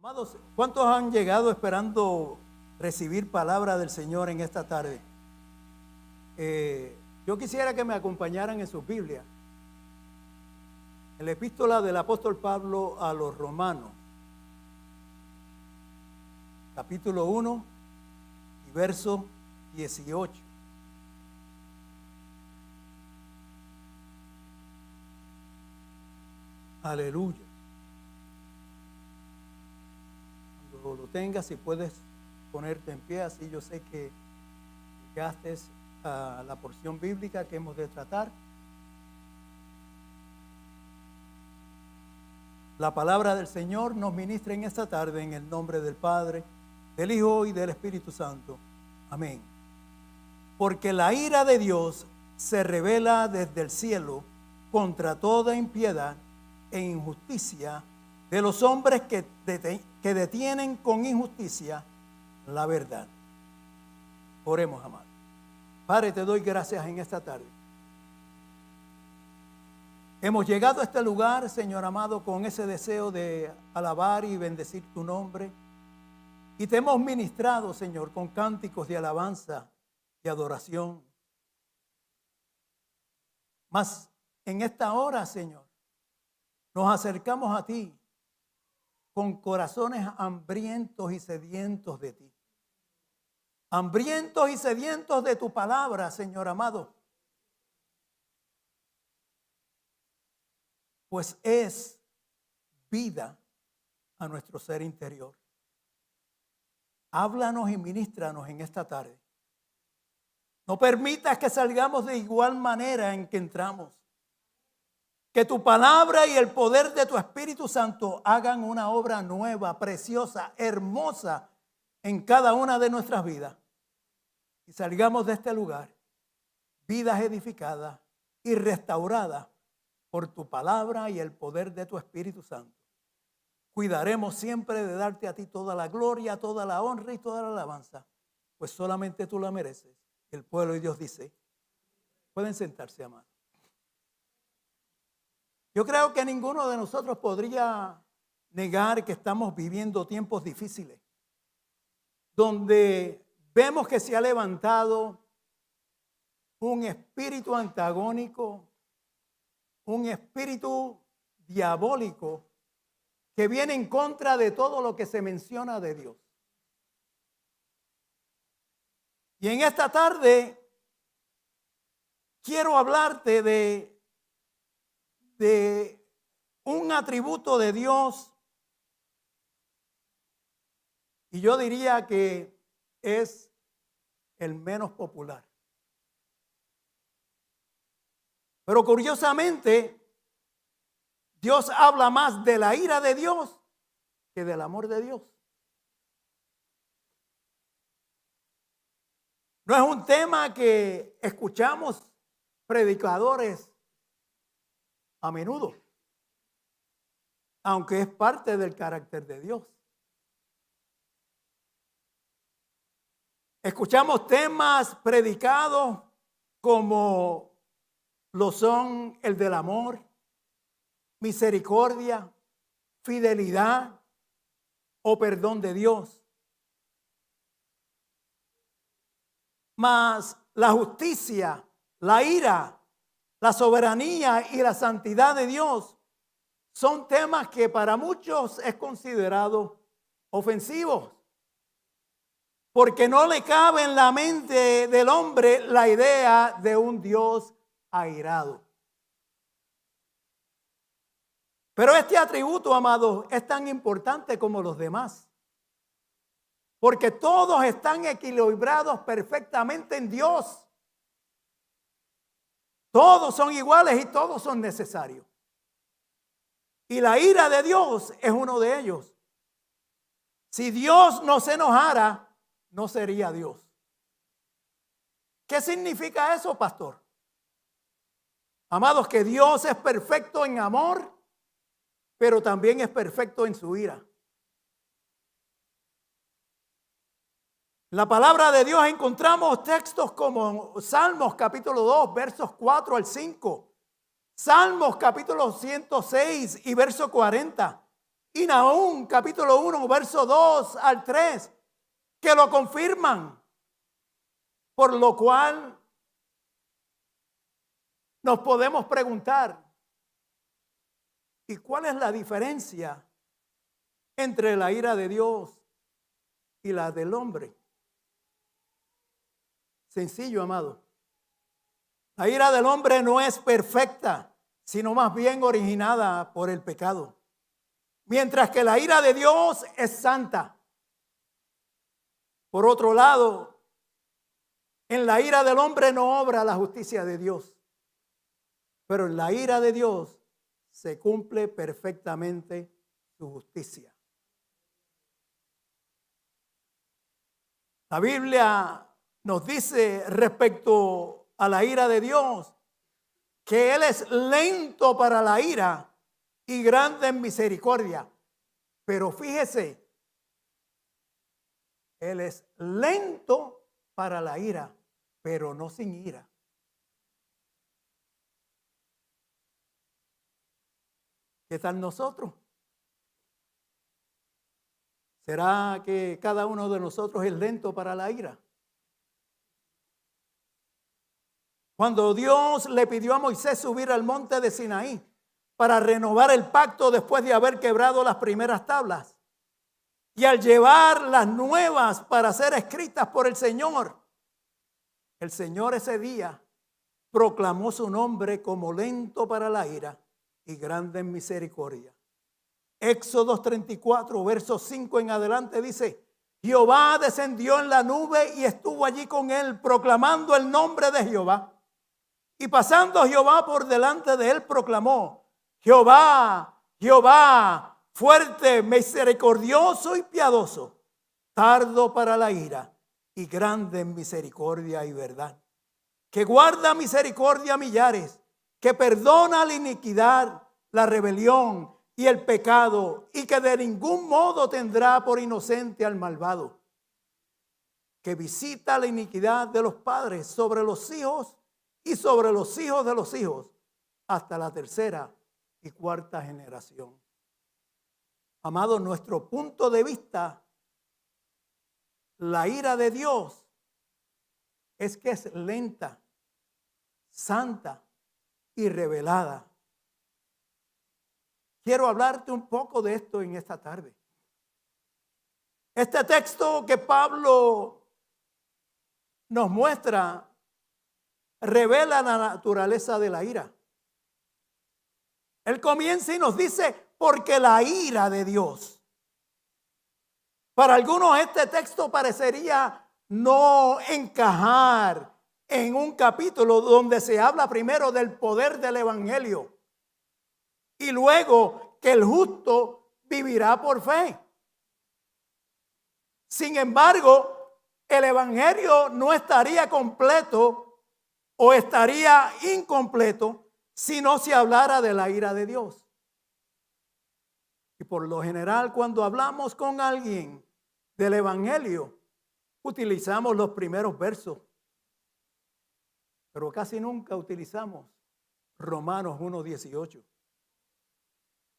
Amados, ¿cuántos han llegado esperando recibir palabra del Señor en esta tarde? Yo quisiera que me acompañaran en sus Biblias. En la epístola del apóstol Pablo a los Romanos, capítulo 1 y verso 18. Aleluya. Cuando lo tengas, si puedes ponerte en pie, así yo sé que llegaste a la porción bíblica que hemos de tratar. La palabra del Señor nos ministra en esta tarde en el nombre del Padre, del Hijo y del Espíritu Santo. Amén. Porque la ira de Dios se revela desde el cielo contra toda impiedad e injusticia de los hombres que detienen con injusticia la verdad. Oremos, amado. Padre, te doy gracias en esta tarde. Hemos llegado a este lugar, Señor amado, con ese deseo de alabar y bendecir tu nombre. Y te hemos ministrado, Señor, con cánticos de alabanza y adoración. Mas en esta hora, Señor, nos acercamos a ti con corazones hambrientos y sedientos de ti. Hambrientos y sedientos de tu palabra, Señor amado. Pues es vida a nuestro ser interior. Háblanos y ministranos en esta tarde. No permitas que salgamos de igual manera en que entramos. Que tu palabra y el poder de tu Espíritu Santo hagan una obra nueva, preciosa, hermosa en cada una de nuestras vidas. Y salgamos de este lugar, vidas edificadas y restauradas por tu palabra y el poder de tu Espíritu Santo. Cuidaremos siempre de darte a ti toda la gloria, toda la honra y toda la alabanza, pues solamente tú la mereces. El pueblo de Dios dice, pueden sentarse, amados. Yo creo que ninguno de nosotros podría negar que estamos viviendo tiempos difíciles, donde vemos que se ha levantado un espíritu antagónico, un espíritu diabólico que viene en contra de todo lo que se menciona de Dios. Y en esta tarde quiero hablarte de un atributo de Dios, y yo diría que es el menos popular. Pero curiosamente, Dios habla más de la ira de Dios que del amor de Dios. No es un tema que escuchamos predicadores a menudo, aunque es parte del carácter de Dios. Escuchamos temas predicados como lo son el del amor, misericordia, fidelidad o perdón de Dios. Mas la justicia, la ira, la soberanía y la santidad de Dios son temas que para muchos es considerado ofensivos, porque no le cabe en la mente del hombre la idea de un Dios airado. Pero este atributo, amado, es tan importante como los demás, porque todos están equilibrados perfectamente en Dios. Todos son iguales y todos son necesarios. Y la ira de Dios es uno de ellos. Si Dios no se enojara, no sería Dios. ¿Qué significa eso, pastor? Amados, que Dios es perfecto en amor, pero también es perfecto en su ira. La palabra de Dios encontramos textos como Salmos capítulo 2, versos 4 al 5. Salmos capítulo 106 y verso 40. y Nahum capítulo 1, verso 2 al 3, que lo confirman. Por lo cual nos podemos preguntar, ¿y cuál es la diferencia entre la ira de Dios y la del hombre? Sencillo, amado. La ira del hombre no es perfecta, sino más bien originada por el pecado. Mientras que la ira de Dios es santa. Por otro lado, en la ira del hombre no obra la justicia de Dios. Pero en la ira de Dios se cumple perfectamente su justicia. La Biblia nos dice respecto a la ira de Dios que Él es lento para la ira y grande en misericordia. Pero fíjese, Él es lento para la ira, pero no sin ira. ¿Qué tal nosotros? ¿Será que cada uno de nosotros es lento para la ira? Cuando Dios le pidió a Moisés subir al monte de Sinaí para renovar el pacto después de haber quebrado las primeras tablas, y al llevar las nuevas para ser escritas por el Señor ese día proclamó su nombre como lento para la ira y grande en misericordia. Éxodo 34, versos 5 en adelante dice: Jehová descendió en la nube y estuvo allí con él, proclamando el nombre de Jehová. Y pasando Jehová por delante de él, proclamó: Jehová, Jehová, fuerte, misericordioso y piadoso, tardo para la ira y grande en misericordia y verdad, que guarda misericordia a millares, que perdona la iniquidad, la rebelión y el pecado, y que de ningún modo tendrá por inocente al malvado, que visita la iniquidad de los padres sobre los hijos y sobre los hijos de los hijos, hasta la tercera y cuarta generación. Amado, nuestro punto de vista, la ira de Dios es que es lenta, santa y revelada. Quiero hablarte un poco de esto en esta tarde. Este texto que Pablo nos muestra revela la naturaleza de la ira. Él comienza y nos dice: porque la ira de Dios. Para algunos este texto parecería no encajar en un capítulo donde se habla primero del poder del evangelio y luego que el justo vivirá por fe. Sin embargo, el evangelio no estaría completo o estaría incompleto si no se hablara de la ira de Dios. Y por lo general, cuando hablamos con alguien del evangelio, utilizamos los primeros versos, pero casi nunca utilizamos Romanos 1:18.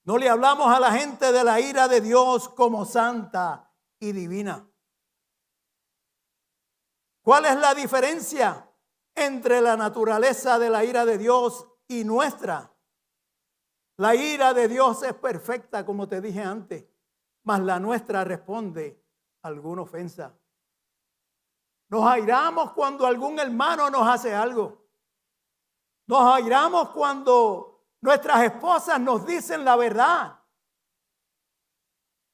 No le hablamos a la gente de la ira de Dios como santa y divina. ¿Cuál es la diferencia entre la naturaleza de la ira de Dios y nuestra? La ira de Dios es perfecta, como te dije antes, mas la nuestra responde a alguna ofensa. Nos airamos cuando algún hermano nos hace algo. Nos airamos cuando nuestras esposas nos dicen la verdad.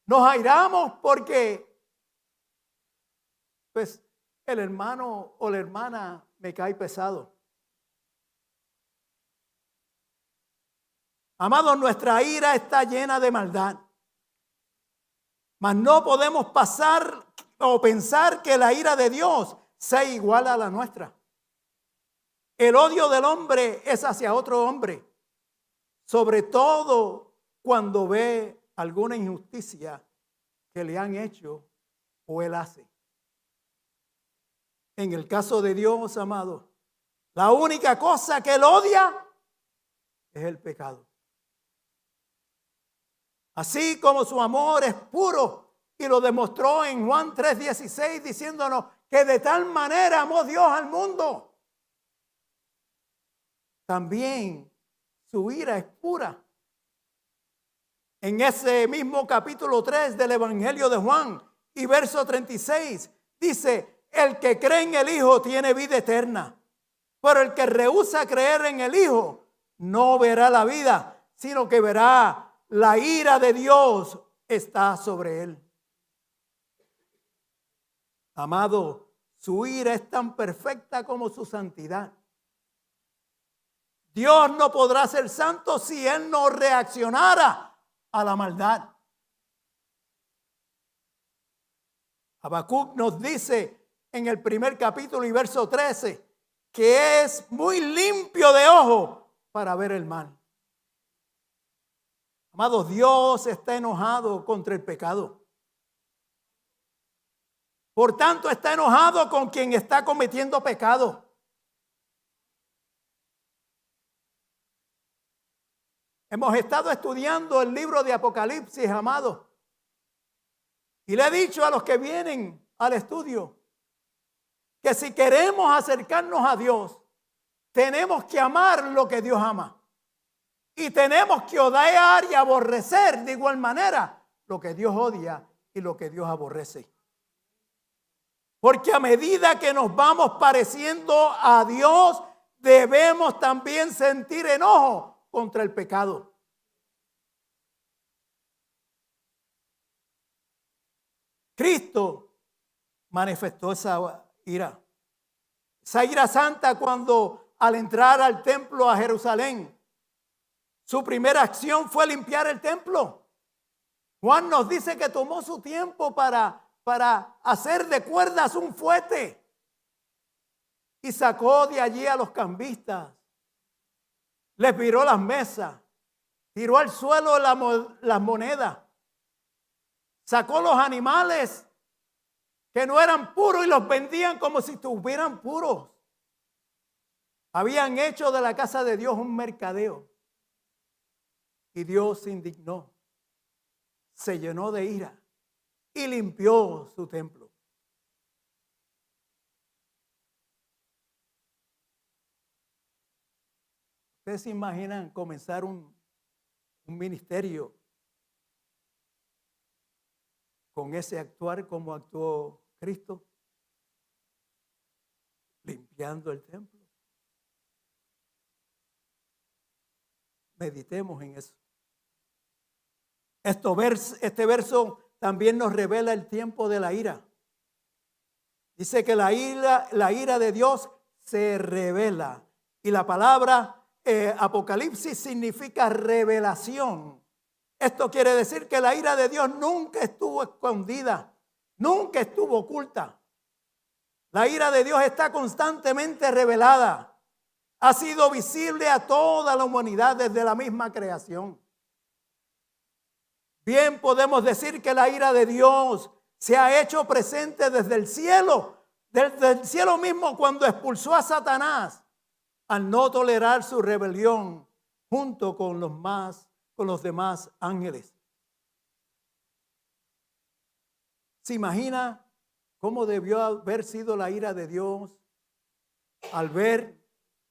Nos airamos porque pues el hermano o la hermana me cae pesado. Amados, nuestra ira está llena de maldad. Mas no podemos pasar o pensar que la ira de Dios sea igual a la nuestra. El odio del hombre es hacia otro hombre, sobre todo cuando ve alguna injusticia que le han hecho o él hace. En el caso de Dios, amado, la única cosa que él odia es el pecado. Así como su amor es puro, y lo demostró en Juan 3:16, diciéndonos que de tal manera amó Dios al mundo. También su ira es pura. En ese mismo capítulo 3 del Evangelio de Juan y verso 36, dice: el que cree en el Hijo tiene vida eterna, pero el que rehúsa creer en el Hijo no verá la vida, sino que verá la ira de Dios está sobre él. Amado, su ira es tan perfecta como su santidad. Dios no podrá ser santo si Él no reaccionara a la maldad. Habacuc nos dice en el primer capítulo y verso 13 que es muy limpio de ojo para ver el mal. Amados, Dios está enojado contra el pecado. Por tanto, está enojado con quien está cometiendo pecado. Hemos estado estudiando el libro de Apocalipsis, amados. Y le he dicho a los que vienen al estudio que si queremos acercarnos a Dios, tenemos que amar lo que Dios ama. Y tenemos que odiar y aborrecer de igual manera lo que Dios odia y lo que Dios aborrece. Porque a medida que nos vamos pareciendo a Dios, debemos también sentir enojo contra el pecado. Cristo manifestó esa ira santa cuando al entrar al templo a Jerusalén, su primera acción fue limpiar el templo. Juan nos dice que tomó su tiempo para hacer de cuerdas un fuete y sacó de allí a los cambistas, les viró las mesas, tiró al suelo las monedas, sacó los animales que no eran puros y los vendían como si estuvieran puros. Habían hecho de la casa de Dios un mercadeo y Dios se indignó, se llenó de ira y limpió su templo. ¿Ustedes se imaginan comenzar un ministerio con ese actuar como actuó Cristo? Limpiando el templo. Meditemos en eso. Este verso también nos revela el tiempo de la ira. Dice que la ira de Dios se revela. Y la palabra Apocalipsis significa revelación. Esto quiere decir que la ira de Dios nunca estuvo escondida, nunca estuvo oculta. La ira de Dios está constantemente revelada. Ha sido visible a toda la humanidad desde la misma creación. Bien podemos decir que la ira de Dios se ha hecho presente desde el cielo mismo cuando expulsó a Satanás al no tolerar su rebelión junto con los demás ángeles. ¿Se imagina cómo debió haber sido la ira de Dios al ver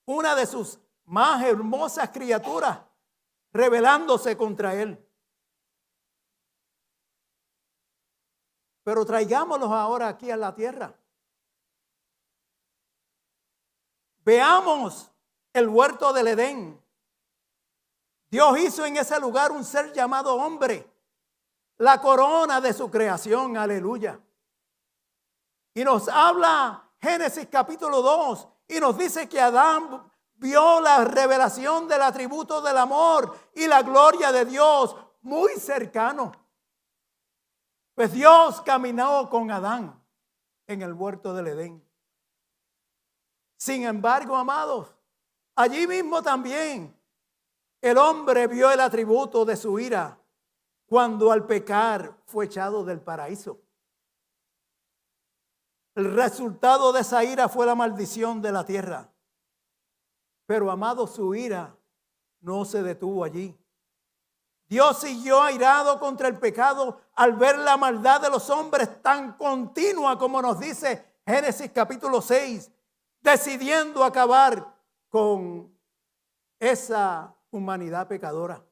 una de sus más hermosas criaturas rebelándose contra él? Pero traigámoslos ahora aquí a la tierra. Veamos el huerto del Edén. Dios hizo en ese lugar un ser llamado hombre, la corona de su creación, aleluya. Y nos habla Génesis capítulo 2 y nos dice que Adán vio la revelación del atributo del amor y la gloria de Dios muy cercano. Pues Dios caminó con Adán en el huerto del Edén. Sin embargo, amados, allí mismo también el hombre vio el atributo de su ira cuando al pecar fue echado del paraíso. El resultado de esa ira fue la maldición de la tierra. Pero, amados, su ira no se detuvo allí. Dios siguió airado contra el pecado al ver la maldad de los hombres tan continua como nos dice Génesis capítulo 6, decidiendo acabar con esa humanidad pecadora.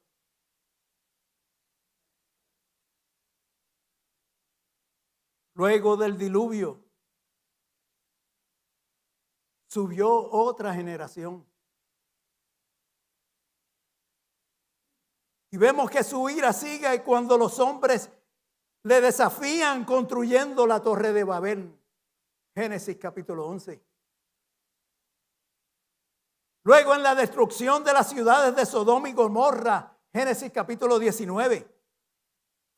Luego del diluvio, subió otra generación. Y vemos que su ira sigue cuando los hombres le desafían construyendo la torre de Babel. Génesis capítulo 11. Luego en la destrucción de las ciudades de Sodoma y Gomorra. Génesis capítulo 19.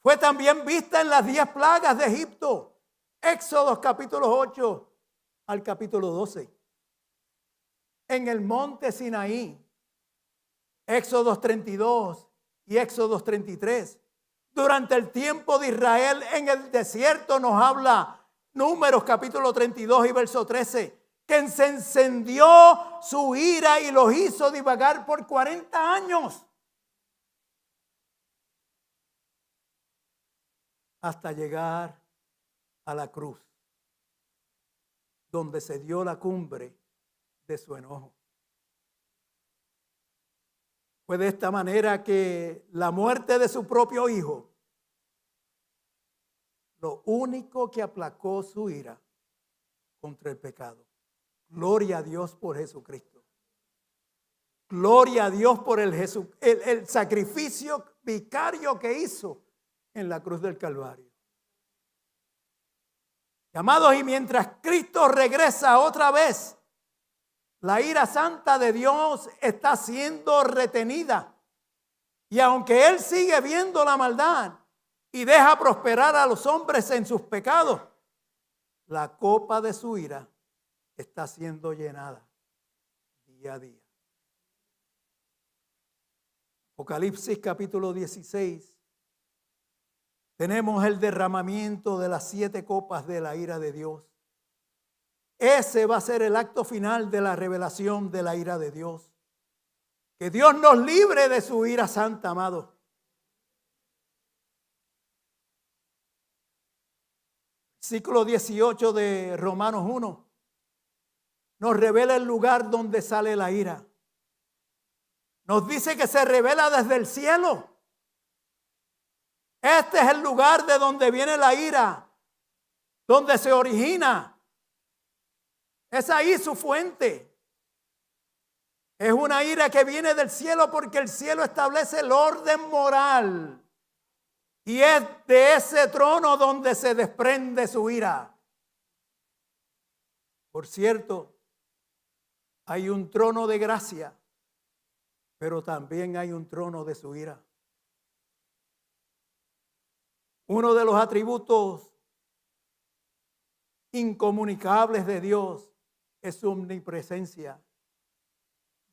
Fue también vista en las 10 plagas de Egipto. Éxodo capítulo 8 al capítulo 12. En el monte Sinaí. Éxodo 32 y Éxodo 33. Durante el tiempo de Israel en el desierto nos habla Números capítulo 32 y verso 13. Que se encendió su ira y los hizo divagar por 40 años. Hasta llegar a la cruz, donde se dio la cumbre de su enojo. Fue de esta manera que la muerte de su propio hijo, lo único que aplacó su ira contra el pecado. Gloria a Dios por Jesucristo. Gloria a Dios por el sacrificio vicario que hizo en la cruz del Calvario. Amados, y mientras Cristo regresa otra vez, la ira santa de Dios está siendo retenida. Y aunque Él sigue viendo la maldad y deja prosperar a los hombres en sus pecados, la copa de su ira está siendo llenada día a día. Apocalipsis capítulo 16. Tenemos el derramamiento de las 7 copas de la ira de Dios. Ese va a ser el acto final de la revelación de la ira de Dios. Que Dios nos libre de su ira santa, amado. Versículo 18 de Romanos 1 nos revela el lugar donde sale la ira. Nos dice que se revela desde el cielo. Este es el lugar de donde viene la ira, donde se origina. Es ahí su fuente. Es una ira que viene del cielo porque el cielo establece el orden moral. Y es de ese trono donde se desprende su ira. Por cierto, hay un trono de gracia, pero también hay un trono de su ira. Uno de los atributos incomunicables de Dios es su omnipresencia.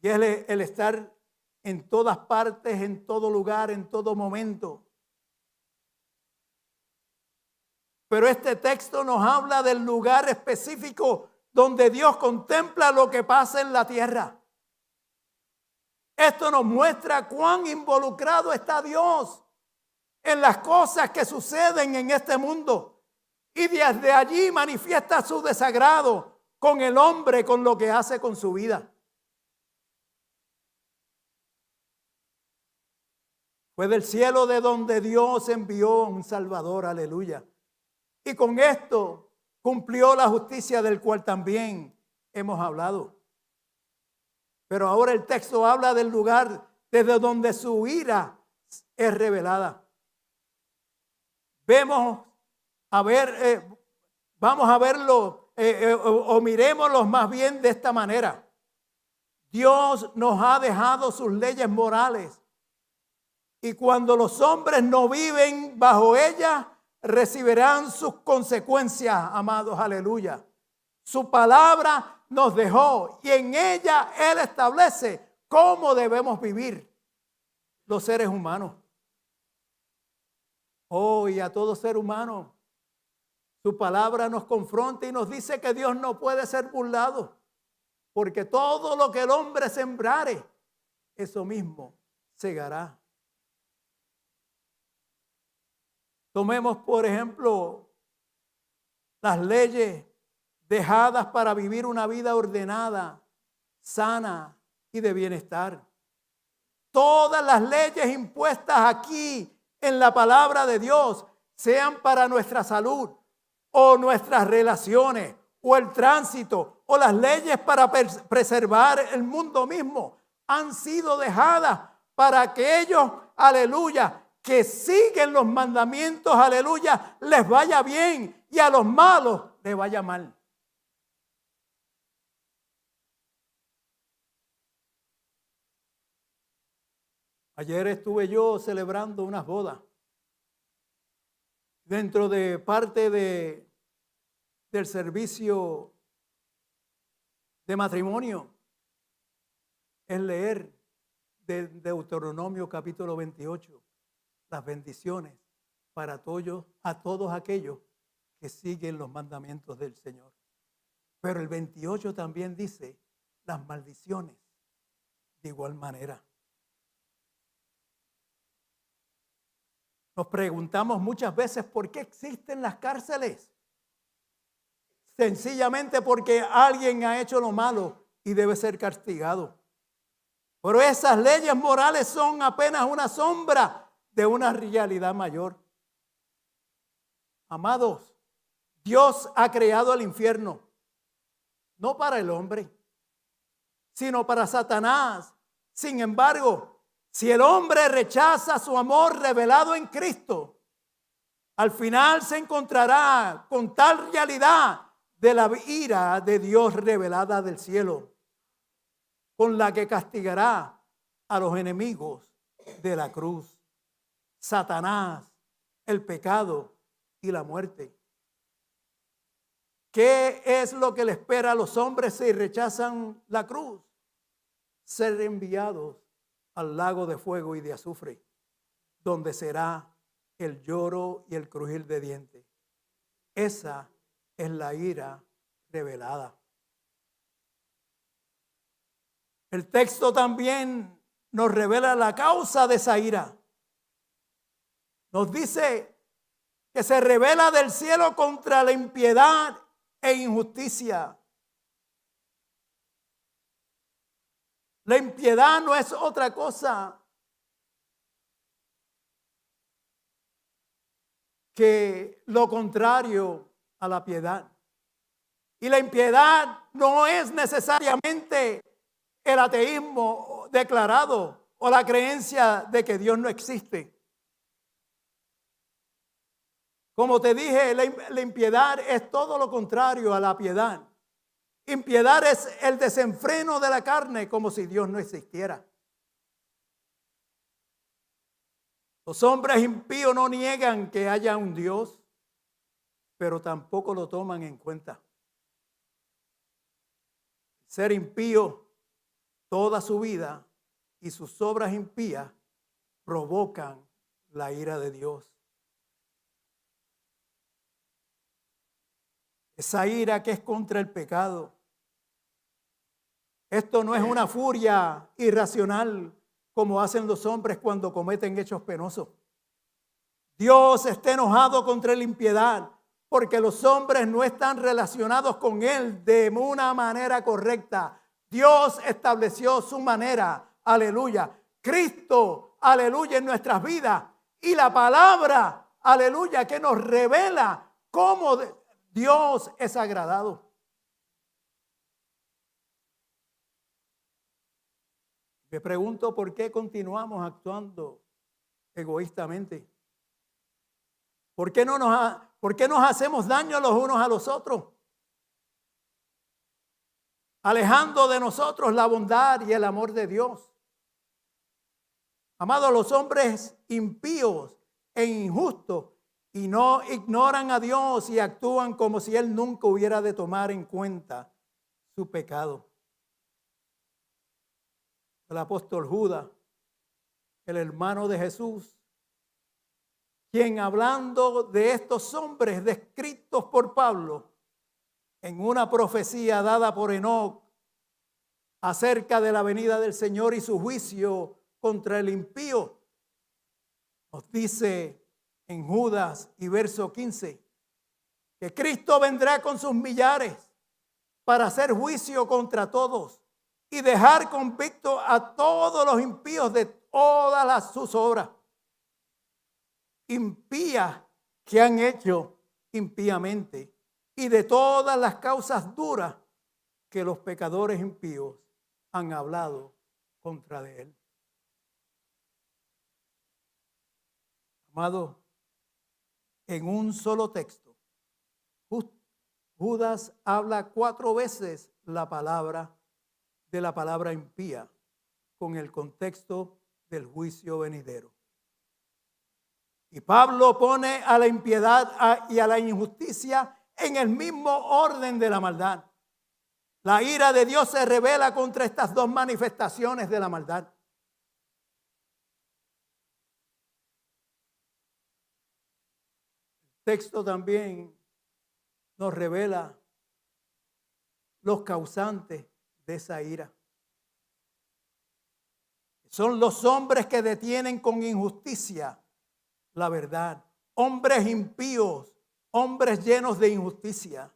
Y es el estar en todas partes, en todo lugar, en todo momento. Pero este texto nos habla del lugar específico donde Dios contempla lo que pasa en la tierra. Esto nos muestra cuán involucrado está Dios en las cosas que suceden en este mundo. Y desde allí manifiesta su desagrado con el hombre, con lo que hace con su vida. Fue del cielo de donde Dios envió un Salvador, aleluya. Y con esto cumplió la justicia del cual también hemos hablado. Pero ahora el texto habla del lugar desde donde su ira es revelada. Vamos a verlo o miremoslo más bien de esta manera. Dios nos ha dejado sus leyes morales y cuando los hombres no viven bajo ellas, recibirán sus consecuencias, amados, aleluya. Su palabra nos dejó y en ella Él establece cómo debemos vivir los seres humanos. Y a todo ser humano, su palabra nos confronta y nos dice que Dios no puede ser burlado, porque todo lo que el hombre sembrare, eso mismo segará. Tomemos, por ejemplo, las leyes dejadas para vivir una vida ordenada, sana y de bienestar. Todas las leyes impuestas aquí en la palabra de Dios, sean para nuestra salud o nuestras relaciones o el tránsito o las leyes para preservar el mundo mismo, han sido dejadas para aquellos, aleluya, que siguen los mandamientos, aleluya, les vaya bien y a los malos les vaya mal. Ayer estuve yo celebrando unas bodas. Dentro de parte del servicio de matrimonio es leer de Deuteronomio capítulo 28, las bendiciones para todos aquellos que siguen los mandamientos del Señor. Pero el 28 también dice las maldiciones de igual manera. Nos preguntamos muchas veces por qué existen las cárceles. Sencillamente porque alguien ha hecho lo malo y debe ser castigado. Pero esas leyes morales son apenas una sombra de una realidad mayor. Amados, Dios ha creado el infierno, no para el hombre, sino para Satanás. Sin embargo, si el hombre rechaza su amor revelado en Cristo, al final se encontrará con tal realidad de la ira de Dios revelada del cielo, con la que castigará a los enemigos de la cruz, Satanás, el pecado y la muerte. ¿Qué es lo que le espera a los hombres si rechazan la cruz? Ser enviados al lago de fuego y de azufre, donde será el lloro y el crujir de dientes. Esa es la ira revelada. El texto también nos revela la causa de esa ira. Nos dice que se revela del cielo contra la impiedad e injusticia. La impiedad no es otra cosa que lo contrario a la piedad. Y la impiedad no es necesariamente el ateísmo declarado o la creencia de que Dios no existe. Como te dije, la impiedad es todo lo contrario a la piedad. Impiedad es el desenfreno de la carne, como si Dios no existiera. Los hombres impíos no niegan que haya un Dios, pero tampoco lo toman en cuenta. Ser impío toda su vida y sus obras impías provocan la ira de Dios. Esa ira que es contra el pecado. Esto no es una furia irracional como hacen los hombres cuando cometen hechos penosos. Dios está enojado contra la impiedad porque los hombres no están relacionados con Él de una manera correcta. Dios estableció su manera, aleluya. Cristo, aleluya, en nuestras vidas. Y la palabra, aleluya, que nos revela cómo Dios es agradado. Me pregunto por qué continuamos actuando egoístamente. ¿Por qué nos hacemos daño los unos a los otros? Alejando de nosotros la bondad y el amor de Dios. Amados, los hombres impíos e injustos y no ignoran a Dios y actúan como si Él nunca hubiera de tomar en cuenta su pecado. El apóstol Judas, el hermano de Jesús, quien hablando de estos hombres descritos por Pablo en una profecía dada por Enoc acerca de la venida del Señor y su juicio contra el impío, nos dice en Judas y verso 15, que Cristo vendrá con sus millares para hacer juicio contra todos y dejar convictos a todos los impíos de todas sus obras impías que han hecho impíamente y de todas las causas duras que los pecadores impíos han hablado contra de él. Amado, en un solo texto, Judas habla 4 veces la palabra impía con el contexto del juicio venidero. Y Pablo pone a la impiedad y a la injusticia en el mismo orden de la maldad. La ira de Dios se revela contra estas 2 manifestaciones de la maldad. El texto también nos revela los causantes de esa ira. Son los hombres que detienen con injusticia la verdad. Hombres impíos, hombres llenos de injusticia.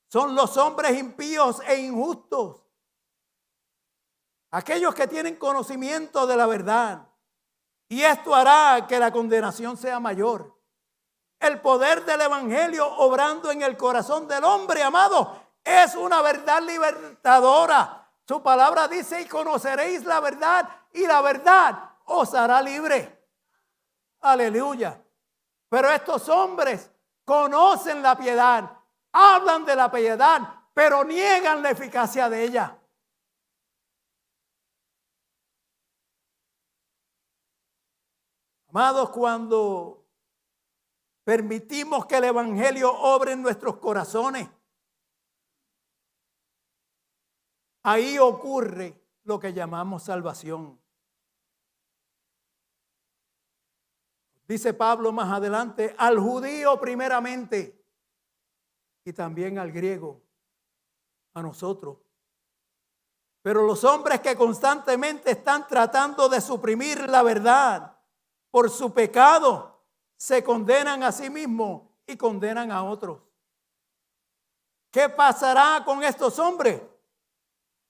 Son los hombres impíos e injustos. Aquellos que tienen conocimiento de la verdad. Y esto hará que la condenación sea mayor. El poder del evangelio obrando en el corazón del hombre, amado, es una verdad libertadora. Su palabra dice: y conoceréis la verdad, y la verdad os hará libre. Aleluya. Pero estos hombres conocen la piedad, hablan de la piedad, pero niegan la eficacia de ella. Amados, cuando permitimos que el evangelio obre en nuestros corazones, ahí ocurre lo que llamamos salvación. Dice Pablo más adelante: al judío primeramente y también al griego, a nosotros. Pero los hombres que constantemente están tratando de suprimir la verdad por su pecado, se condenan a sí mismos y condenan a otros. ¿Qué pasará con estos hombres?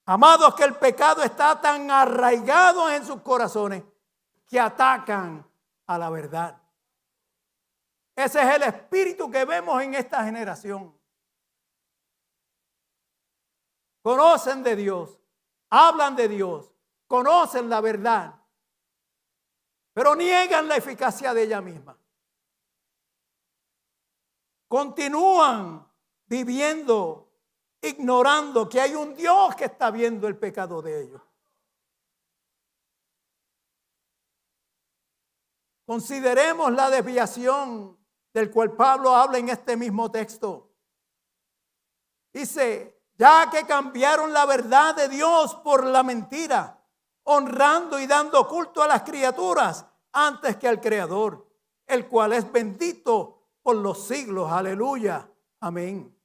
Amados, que el pecado está tan arraigado en sus corazones que atacan a la verdad. Ese es el espíritu que vemos en esta generación. Conocen de Dios, hablan de Dios, conocen la verdad, pero niegan la eficacia de ella misma. Continúan viviendo, ignorando que hay un Dios que está viendo el pecado de ellos. Consideremos la desviación del cual Pablo habla en este mismo texto. Dice: ya que cambiaron la verdad de Dios por la mentira, honrando y dando culto a las criaturas antes que al Creador, el cual es bendito por los siglos. Aleluya. Amén.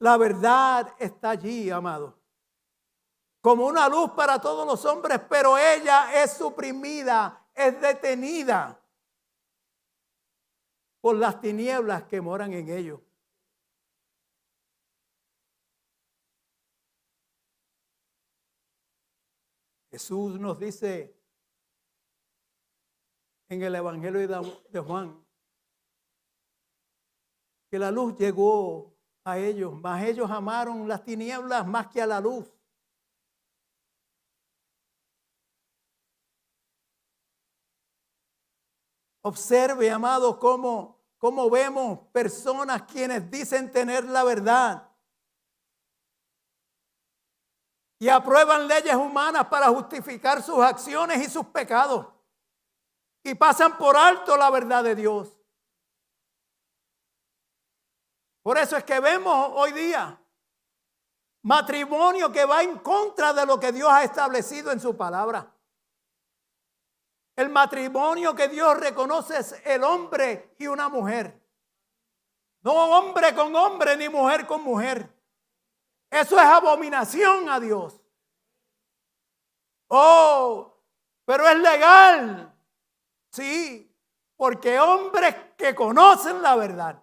La verdad está allí, amado, como una luz para todos los hombres, pero ella es suprimida, es detenida por las tinieblas que moran en ellos. Jesús nos dice en el Evangelio de Juan que la luz llegó a ellos, mas ellos amaron las tinieblas más que a la luz. Observe, amado, cómo vemos personas quienes dicen tener la verdad y aprueban leyes humanas para justificar sus acciones y sus pecados, y pasan por alto la verdad de Dios. Por eso es que vemos hoy día matrimonio que va en contra de lo que Dios ha establecido en su palabra. El matrimonio que Dios reconoce es el hombre y una mujer. No hombre con hombre ni mujer con mujer. Eso es abominación a Dios. Oh, pero es legal Sí, porque hombres que conocen la verdad,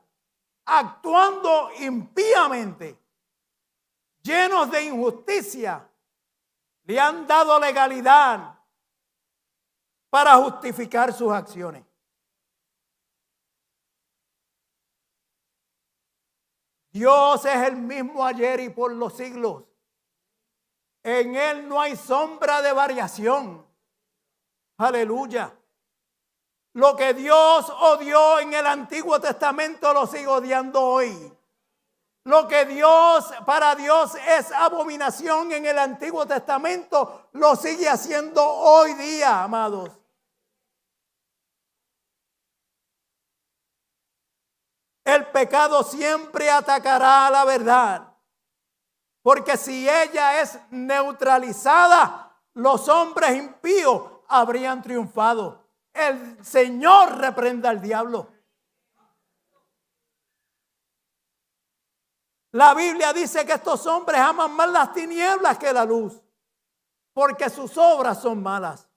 actuando impíamente, llenos de injusticia, le han dado legalidad para justificar sus acciones. Dios es el mismo ayer y por los siglos. En Él no hay sombra de variación. Aleluya. Lo que Dios odió en el Antiguo Testamento lo sigue odiando hoy. Lo que para Dios es abominación en el Antiguo Testamento, lo sigue haciendo hoy día, amados. El pecado siempre atacará a la verdad, porque si ella es neutralizada, los hombres impíos habrían triunfado. El Señor reprenda al diablo. La Biblia dice que estos hombres aman más las tinieblas que la luz, porque sus obras son malas.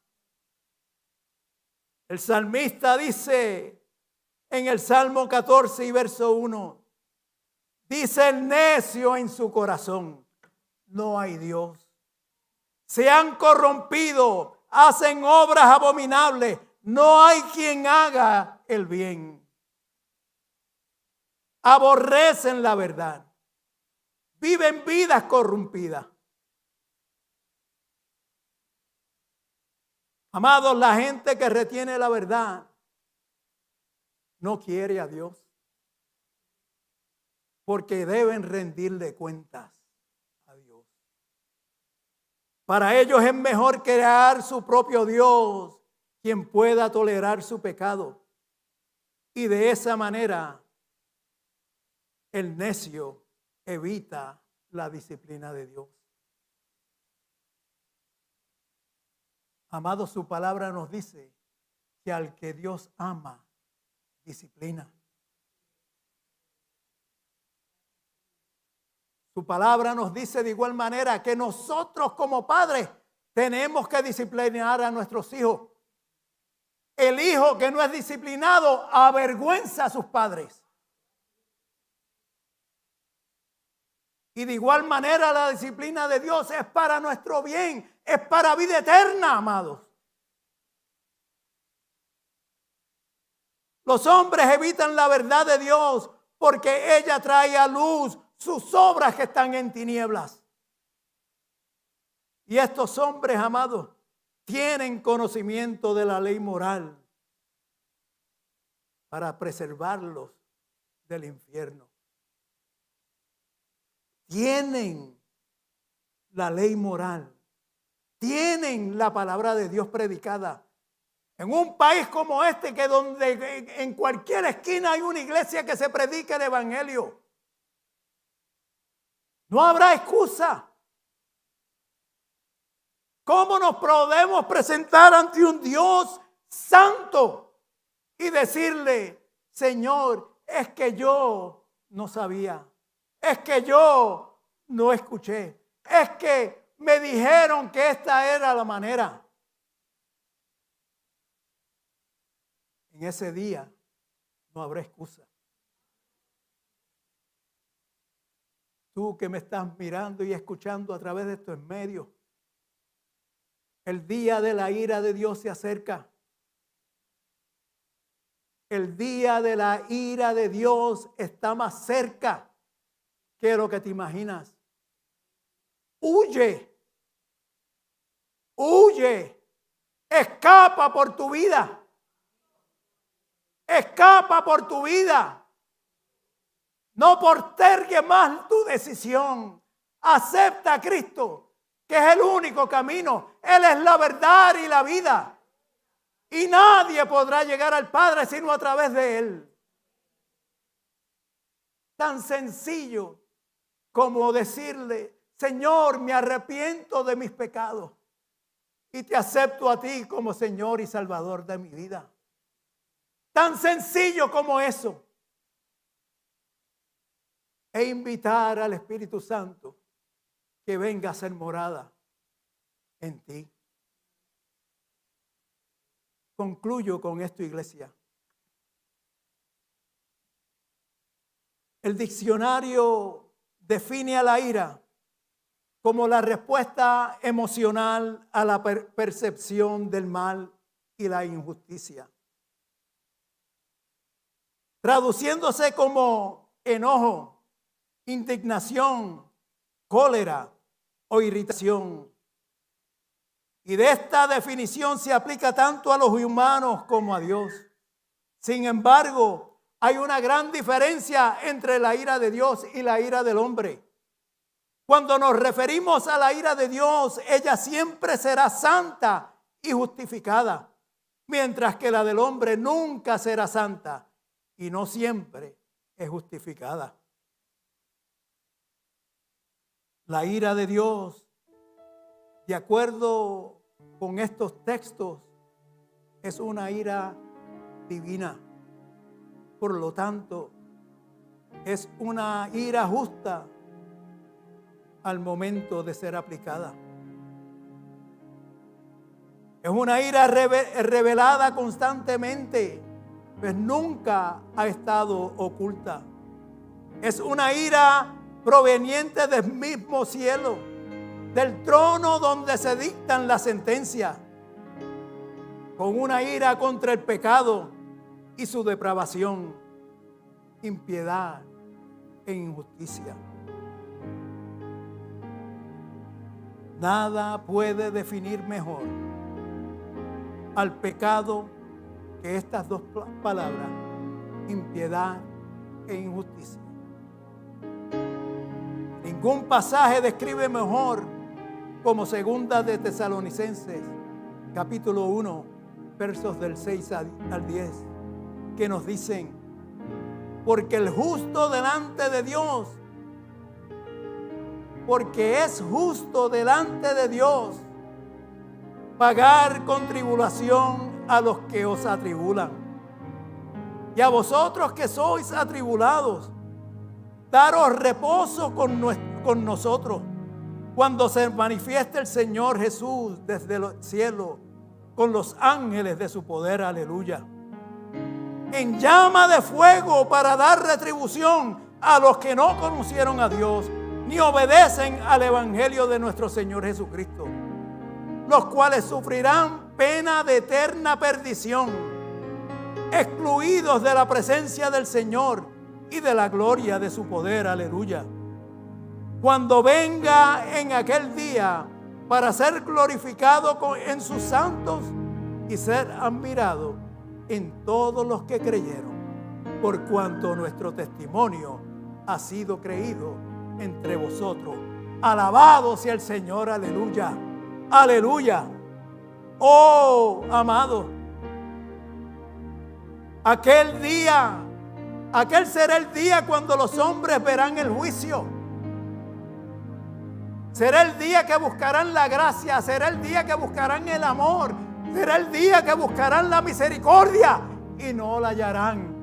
El salmista dice en el Salmo 14 y verso 1, dice el necio en su corazón, no hay Dios. Se han corrompido, hacen obras abominables, no hay quien haga el bien. Aborrecen la verdad, viven vidas corrompidas. Amados, la gente que retiene la verdad no quiere a Dios, porque deben rendirle cuentas a Dios. Para ellos es mejor crear su propio Dios, quien pueda tolerar su pecado. Y de esa manera, el necio evita la disciplina de Dios. Amado, su palabra nos dice que al que Dios ama, disciplina. Su palabra nos dice de igual manera que nosotros como padres tenemos que disciplinar a nuestros hijos. El hijo que no es disciplinado avergüenza a sus padres. Y de igual manera la disciplina de Dios es para nuestro bien, es para vida eterna, amados. Los hombres evitan la verdad de Dios porque ella trae a luz sus obras que están en tinieblas. Y estos hombres, amados, tienen conocimiento de la ley moral para preservarlos del infierno. Tienen la ley moral, tienen la palabra de Dios predicada. En un país como este, que donde en cualquier esquina hay una iglesia que se predique el evangelio, no habrá excusa. ¿Cómo nos podemos presentar ante un Dios santo y decirle, Señor, es que yo no sabía, es que yo no escuché, es que me dijeron que esta era la manera? En ese día no habrá excusa. Tú que me estás mirando y escuchando a través de estos medios, el día de la ira de Dios se acerca. El día de la ira de Dios está más cerca que lo que te imaginas. Huye, huye, escapa por tu vida. Escapa por tu vida. No postergue más tu decisión. Acepta a Cristo, que es el único camino. Él es la verdad y la vida. Y nadie podrá llegar al Padre sino a través de Él. Tan sencillo como decirle, Señor, me arrepiento de mis pecados y te acepto a ti como Señor y Salvador de mi vida. Tan sencillo como eso. E invitar al Espíritu Santo que venga a ser morada en ti. Concluyo con esto, iglesia. El diccionario define a la ira como la respuesta emocional a la percepción del mal y la injusticia, traduciéndose como enojo, indignación, cólera o irritación. Y de esta definición se aplica tanto a los humanos como a Dios. Sin embargo, hay una gran diferencia entre la ira de Dios y la ira del hombre. Cuando nos referimos a la ira de Dios, ella siempre será santa y justificada, mientras que la del hombre nunca será santa y no siempre es justificada. La ira de Dios, de acuerdo con estos textos, es una ira divina. Por lo tanto, es una ira justa al momento de ser aplicada. Es una ira revelada constantemente, pues nunca ha estado oculta. Es una ira proveniente del mismo cielo, del trono donde se dictan las sentencias, con una ira contra el pecado y su depravación, impiedad e injusticia. Nada puede definir mejor al pecado que estas dos palabras, impiedad e injusticia. Ningún pasaje describe mejor como segunda de Tesalonicenses, capítulo 1, versos del 6 al 10, que nos dicen: porque el justo delante de Dios, porque es justo delante de Dios pagar con tribulación a los que os atribulan. Y a vosotros que sois atribulados, daros reposo con nosotros cuando se manifieste el Señor Jesús desde el cielo con los ángeles de su poder, aleluya, en llama de fuego para dar retribución a los que no conocieron a Dios ni obedecen al evangelio de nuestro Señor Jesucristo, los cuales sufrirán pena de eterna perdición, excluidos de la presencia del Señor y de la gloria de su poder, aleluya, cuando venga en aquel día para ser glorificado en sus santos y ser admirado en todos los que creyeron, por cuanto nuestro testimonio ha sido creído entre vosotros. Alabado sea el Señor, aleluya, aleluya. Oh, amado, aquel día, aquel será el día cuando los hombres verán el juicio. Será el día que buscarán la gracia, será el día que buscarán el amor, será el día que buscarán la misericordia y no la hallarán.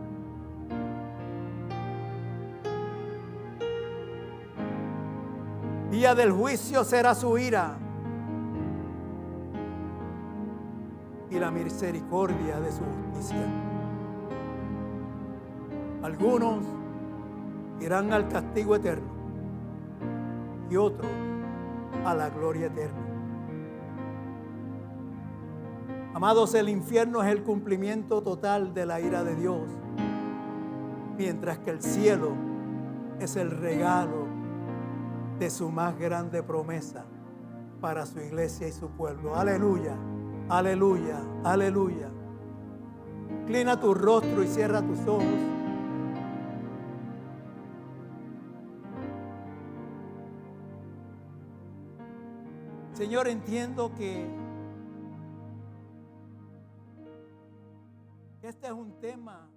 Día del juicio será su ira y la misericordia de su justicia. Algunos irán al castigo eterno y otros a la gloria eterna. Amados, el infierno es el cumplimiento total de la ira de Dios, mientras que el cielo es el regalo de su más grande promesa para su iglesia y su pueblo. Aleluya, aleluya, aleluya. Inclina tu rostro y cierra tus ojos. Señor, entiendo que este es un tema